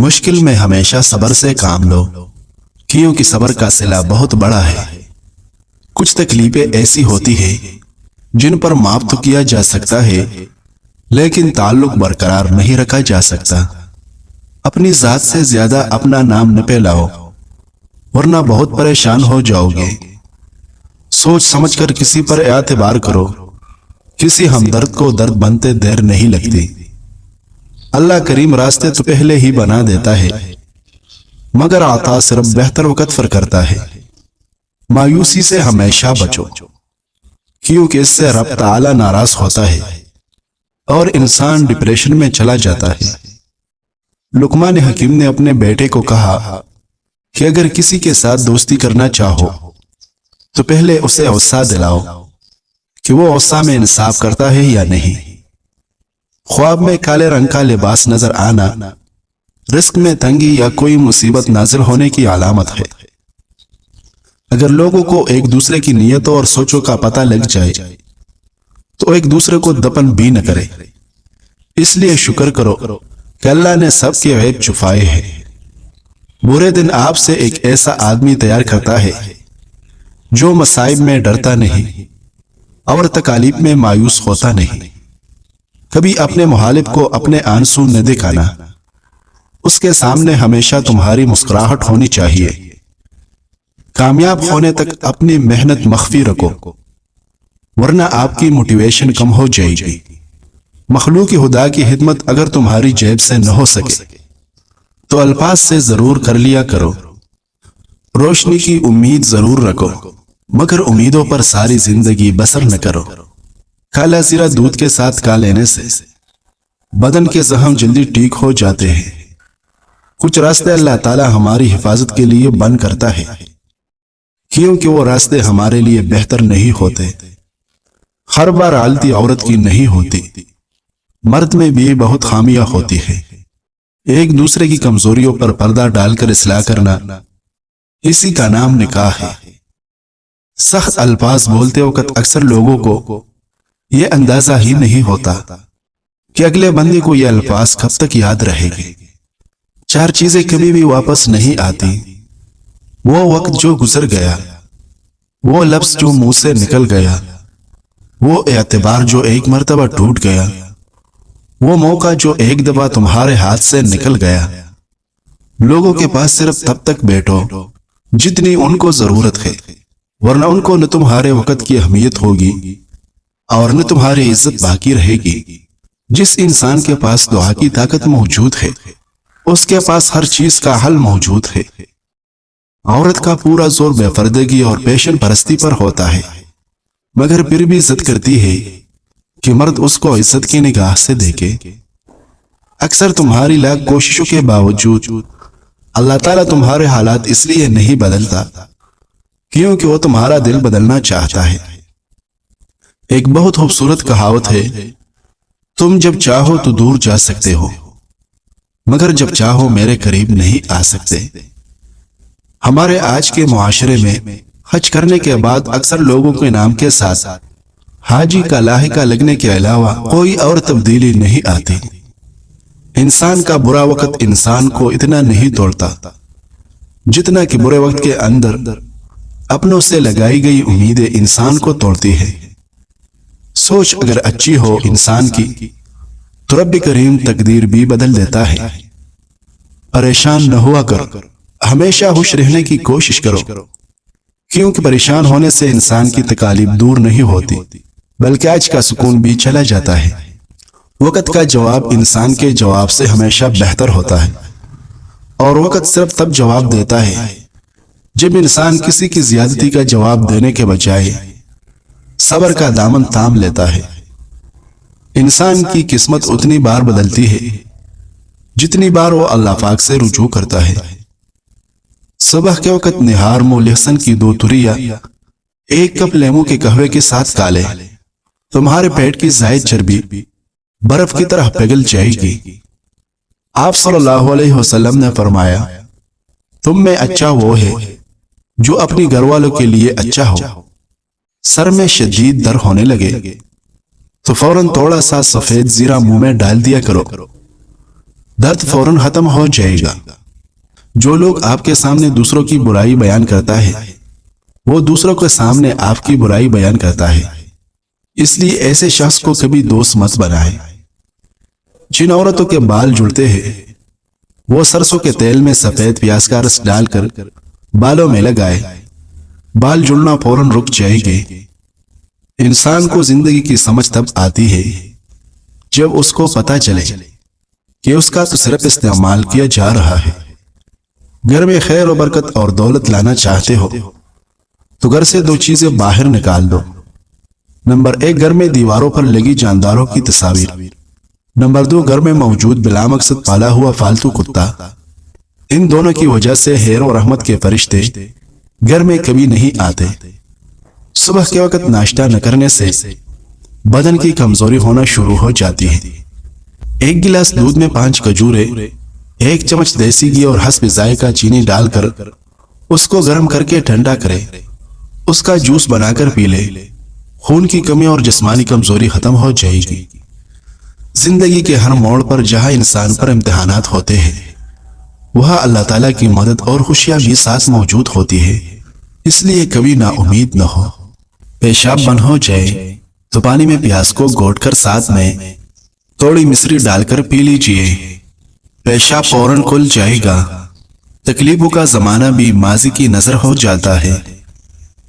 مشکل میں ہمیشہ صبر سے کام لو، کیونکہ صبر کا صلہ بہت بڑا ہے۔ کچھ تکلیفیں ایسی ہوتی ہیں جن پر معاف تو کیا جا سکتا ہے، لیکن تعلق برقرار نہیں رکھا جا سکتا۔ اپنی ذات سے زیادہ اپنا نام نہ پھیلاؤ، ورنہ بہت پریشان ہو جاؤ گے۔ سوچ سمجھ کر کسی پر اعتبار کرو، کسی ہمدرد کو درد بنتے دیر نہیں لگتی۔ اللہ کریم راستے تو پہلے ہی بنا دیتا ہے، مگر عطا صرف بہتر وقت پر کرتا ہے۔ مایوسی سے ہمیشہ بچو، کیونکہ اس سے رب تعالی ناراض ہوتا ہے اور انسان ڈپریشن میں چلا جاتا ہے۔ لقمان حکیم نے اپنے بیٹے کو کہا کہ اگر کسی کے ساتھ دوستی کرنا چاہو تو پہلے اسے غصہ دلاؤ کہ وہ غصہ میں انصاف کرتا ہے یا نہیں۔ خواب میں کالے رنگ کا لباس نظر آنا رزق میں تنگی یا کوئی مصیبت نازل ہونے کی علامت ہے۔ اگر لوگوں کو ایک دوسرے کی نیتوں اور سوچوں کا پتہ لگ جائے تو ایک دوسرے کو دفن بھی نہ کرے۔ اس لیے شکر کرو کہ اللہ نے سب کے عیب چھپائے ہیں۔ برے دن آپ سے ایک ایسا آدمی تیار کرتا ہے جو مصائب میں ڈرتا نہیں اور تکالیف میں مایوس ہوتا نہیں۔ کبھی اپنے مخالف کو اپنے آنسو نہ دکھانا، اس کے سامنے ہمیشہ تمہاری مسکراہٹ ہونی چاہیے۔ کامیاب ہونے تک اپنی محنت مخفی رکھو، ورنہ آپ کی موٹیویشن کم ہو جائے گی۔ مخلوق خدا کی خدمت اگر تمہاری جیب سے نہ ہو سکے تو الفاظ سے ضرور کر لیا کرو۔ روشنی کی امید ضرور رکھو، مگر امیدوں پر ساری زندگی بسر نہ کرو۔ کالا زیرہ دودھ کے ساتھ کھا لینے سے بدن کے زخم جلدی ٹھیک ہو جاتے ہیں۔ کچھ راستے اللہ تعالی ہماری حفاظت کے لیے بند کرتا ہے، کیونکہ وہ راستے ہمارے لیے بہتر نہیں ہوتے۔ ہر بار غلطی عورت کی نہیں ہوتی، مرد میں بھی بہت خامیاں ہوتی ہے۔ ایک دوسرے کی کمزوریوں پر پردہ ڈال کر اصلاح کرنا، اسی کا نام نکاح ہے۔ سخت الفاظ بولتے وقت اکثر لوگوں کو یہ اندازہ ہی نہیں ہوتا کہ اگلے بندے کو یہ الفاظ کب تک یاد رہے گی۔ چار چیزیں کبھی بھی واپس نہیں آتی: وہ وقت جو گزر گیا، وہ لفظ جو منہ سے نکل گیا، وہ اعتبار جو ایک مرتبہ ٹوٹ گیا، وہ موقع جو ایک دفعہ تمہارے ہاتھ سے نکل گیا۔ لوگوں کے پاس صرف تب تک بیٹھو جتنی ان کو ضرورت ہے، ورنہ ان کو نہ تمہارے وقت کی اہمیت ہوگی اور نہ تمہاری عزت باقی رہے گی۔ جس انسان کے پاس دعا کی طاقت موجود ہے، اس کے پاس ہر چیز کا حل موجود ہے۔ عورت کا پورا زور بے پردگی اور پیشن پرستی پر ہوتا ہے، مگر پھر بھی عزت کرتی ہے کہ مرد اس کو عزت کی نگاہ سے دیکھے۔ اکثر تمہاری لاکھ کوششوں کے باوجود اللہ تعالیٰ تمہارے حالات اس لیے نہیں بدلتا کیونکہ وہ تمہارا دل بدلنا چاہتا ہے۔ ایک بہت خوبصورت کہاوت ہے: تم جب چاہو تو دور جا سکتے ہو، مگر جب چاہو میرے قریب نہیں آ سکتے۔ ہمارے آج کے معاشرے میں حج کرنے کے بعد اکثر لوگوں کے نام کے ساتھ حاجی کا لاحقہ لگنے کے علاوہ کوئی اور تبدیلی نہیں آتی۔ انسان کا برا وقت انسان کو اتنا نہیں توڑتا جتنا کہ برے وقت کے اندر اپنوں سے لگائی گئی امیدیں انسان کو توڑتی ہے۔ سوچ اگر اچھی ہو انسان کی تو رب کریم تقدیر بھی بدل دیتا ہے۔ پریشان نہ ہوا کر، ہمیشہ خوش رہنے کی کوشش کرو، کیونکہ پریشان ہونے سے انسان کی تکالیف دور نہیں ہوتی بلکہ آج کا سکون بھی چلا جاتا ہے۔ وقت کا جواب انسان کے جواب سے ہمیشہ بہتر ہوتا ہے، اور وقت صرف تب جواب دیتا ہے جب انسان کسی کی زیادتی کا جواب دینے کے بجائے صبر کا دامن تھام لیتا ہے۔ انسان کی قسمت اتنی بار بدلتی ہے جتنی بار وہ اللہ پاک سے رجوع کرتا ہے۔ صبح کے وقت نہار مو لہسن کی 2 تھریاں ایک کپ لیموں کے قہوے کے ساتھ کھا لے، تمہارے پیٹ کی زائد چربی برف کی طرح پگھل جائے گی۔ آپ صلی اللہ علیہ وسلم نے فرمایا، تم میں اچھا وہ ہے جو اپنی گھر والوں کے لیے اچھا ہو۔ سر میں شدید درد ہونے لگے تو فوراً تھوڑا سا سفید زیرہ منہ میں ڈال دیا کرو۔ درد فوراً ختم ہو جائے گا۔ جو لوگ آپ کے سامنے دوسروں کی برائی بیان کرتا ہے وہ دوسروں کے سامنے آپ کی برائی بیان کرتا ہے، اس لیے ایسے شخص کو کبھی دوست مت بنائیں۔ جن عورتوں کے بال جڑتے ہیں وہ سرسوں کے تیل میں سفید پیاز کا رس ڈال کر بالوں میں لگائے، بال جڑنا فوراً رک جائے گے۔ انسان کو زندگی کی سمجھ تب آتی ہے جب اس کو پتہ چلے کہ اس کا تو صرف استعمال کیا جا رہا ہے۔ گھر میں خیر و برکت اور دولت لانا چاہتے ہو تو گھر سے دو چیزیں باہر نکال دو۔ نمبر 1، گھر میں دیواروں پر لگی جانداروں کی تصاویر۔ نمبر 2، گھر میں موجود بلا مقصد پالا ہوا فالتو کتا۔ ان دونوں کی وجہ سے خیر و رحمت کے فرشتے گھر میں کبھی نہیں آتے۔ صبح کے وقت ناشتہ نہ کرنے سے بدن کی کمزوری ہونا شروع ہو جاتی ہے۔ 1 گلاس دودھ میں 5 کھجوریں، 1 چمچ دیسی گھی اور حسب ذائقہ چینی ڈال کر اس کو گرم کر کے ٹھنڈا کرے، اس کا جوس بنا کر پی لے۔ خون کی کمی اور جسمانی کمزوری ختم ہو جائے گی۔ زندگی کے ہر موڑ پر جہاں انسان پر امتحانات ہوتے ہیں وہاں اللہ تعالیٰ کی مدد اور خوشیاں بھی ساتھ موجود ہوتی ہے، اس لیے کبھی نا امید نہ ہو۔ پیشاب بند ہو جائے تو پانی میں پیاز کو گھوٹ کر ساتھ میں تھوڑی مصری ڈال کر پی لیجئے، پیشاب فوراً کھل جائے گا۔ تکلیفوں کا زمانہ بھی ماضی کی نظر ہو جاتا ہے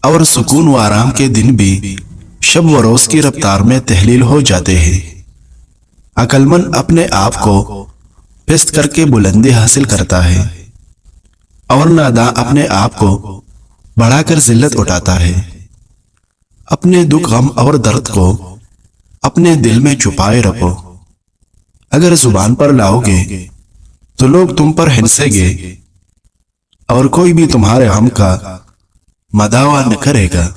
اور سکون و آرام کے دن بھی شب و روز کی رفتار میں تحلیل ہو جاتے ہیں۔ عقل مند اپنے آپ کو پست کر کے بلندی حاصل کرتا ہے اور ناداں اپنے آپ کو بڑھا کر ذلت اٹھاتا ہے۔ اپنے دکھ، غم اور درد کو اپنے دل میں چھپائے رکھو۔ اگر زبان پر لاؤ گے تو لوگ تم پر ہنسیں گے اور کوئی بھی تمہارے غم کا مداوا نہ کرے گا۔